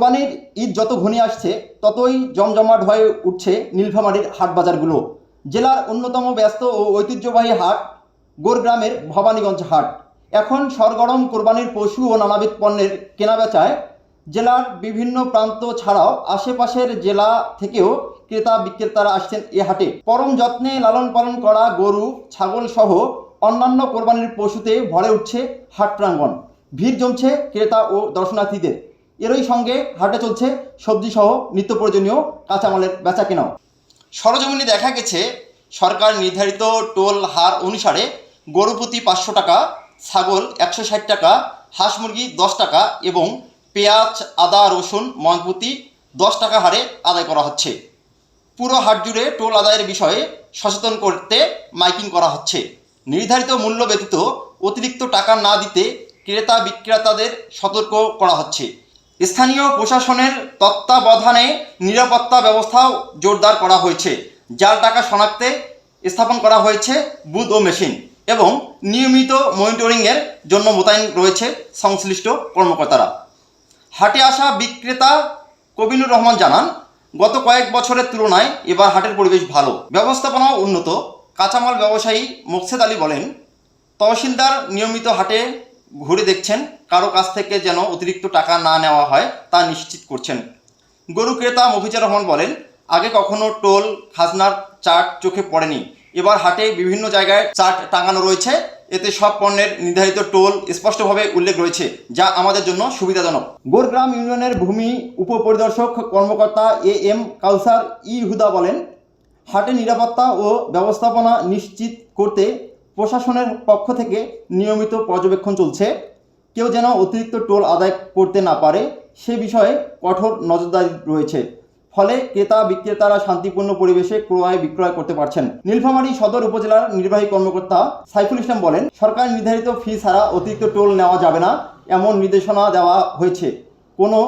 কোরবানির ঈদ যত ঘনিয়ে আসছে ততই জমজমাট হয়ে উঠছে নীলফামারীর হাট বাজারগুলো। জেলার অন্যতম ব্যস্ত ও ঐতিহ্যবাহী হাট গোরগ্রামের ভবানীগঞ্জ হাট এখন সরগরম কোরবানির পশু ও নানাবিধ পণ্যের কেনাবেচায় জেলার বিভিন্ন প্রান্ত ছাড়াও আশেপাশের জেলা থেকেও ক্রেতা বিক্রেতারা আসছেন এ হাটে। পরম যত্নে লালন পালন করা গরু, ছাগল সহ অন্যান্য কোরবানির পশুতে ভরে উঠছে হাট প্রাঙ্গণ। ভিড় জমছে ক্রেতা ও দর্শনার্থীদের। এরই সঙ্গে হাটে চলছে সবজি সহ নিত্য প্রয়োজনীয় কাঁচামালের বেচা কেনাও। সরজমিনে দেখা গেছে সরকার নির্ধারিত টোল হার অনুসারে গরু প্রতি 500 টাকা, ছাগল 160 টাকা, হাঁস মুরগি 10 টাকা এবং পেঁয়াজ, আদা, রসুন মণ প্রতি 10 টাকা হারে আদায় করা হচ্ছে। পুরো হাট জুড়ে টোল আদায়ের বিষয়ে সচেতন করতে মাইকিং করা হচ্ছে। নির্ধারিত মূল্য ব্যতীত অতিরিক্ত টাকা না দিতে ক্রেতা বিক্রেতাদের সতর্ক করা হচ্ছে। স্থানীয় প্রশাসনের তত্ত্বাবধানে নিরাপত্তা ব্যবস্থাও জোরদার করা হয়েছে। জাল টাকা শনাক্তে স্থাপন করা হয়েছে বুথ ও মেশিন এবং নিয়মিত মনিটরিংয়ের জন্য মোতায়েন রয়েছে সংশ্লিষ্ট কর্মকর্তারা। হাটে আসা বিক্রেতা কবিনুর রহমান জানান, গত কয়েক বছরের তুলনায় এবার হাটের পরিবেশ ভালো, ব্যবস্থাপনাও উন্নত। কাঁচামাল ব্যবসায়ী মোকসেদ আলী বলেন, তহসিলদার নিয়মিত হাটে ঘুরে দেখছেন, কারো কাছ থেকে যেন অতিরিক্ত টাকা না নেওয়া হয় তা নিশ্চিত করছেন। গরু ক্রেতা মফিজুর রহমান বলেন, আগে কখনো টোল খাজনার চার্ট চোখে পড়েনি, এবার হাটে বিভিন্ন জায়গায় চার্ট টাঙানো রয়েছে। এতে সব পণ্যের নির্ধারিত টোল স্পষ্টভাবে উল্লেখ রয়েছে, যা আমাদের জন্য সুবিধাজনক। গোরগ্রাম ইউনিয়নের ভূমি উপপরিদর্শক কর্মকর্তা AM কাউসার হুদা বলেন, হাটে নিরাপত্তা ও ব্যবস্থাপনা নিশ্চিত করতে প্রশাসনের পক্ষ থেকে নিয়মিত পর্যবেক্ষণ চলছে। কেউ যেন অতিরিক্ত টোল আদায় করতে না পারে সে বিষয়ে কঠোর নজরদারি রয়েছে। ফলে ক্রেতা বিক্রেতারা শান্তিপূর্ণ পরিবেশে ক্রয় বিক্রয় করতে পারছেন। নীলফামারী সদর উপজেলার নির্বাহী কর্মকর্তা সাইফুল ইসলাম বলেন, সরকার নির্ধারিত ফি ছাড়া অতিরিক্ত টোল নেওয়া যাবে না, এমন নির্দেশনা দেওয়া হয়েছে। কোনো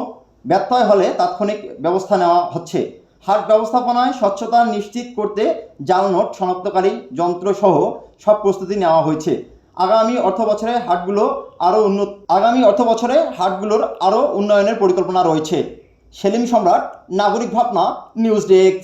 ব্যত্যয় হলে তাৎক্ষণিক ব্যবস্থা নেওয়া হচ্ছে। হাট ব্যবস্থাপনায় স্বচ্ছতা নিশ্চিত করতে জাল নোট শনাক্তকারী যন্ত্রসহ সব প্রস্তুতি নেওয়া হয়েছে। আগামী অর্থ বছরে হাটগুলোর আরও উন্নয়নের পরিকল্পনা রয়েছে। সেলিম সম্রাট, নাগরিক ভাবনা, নিউজ ডেস্ক।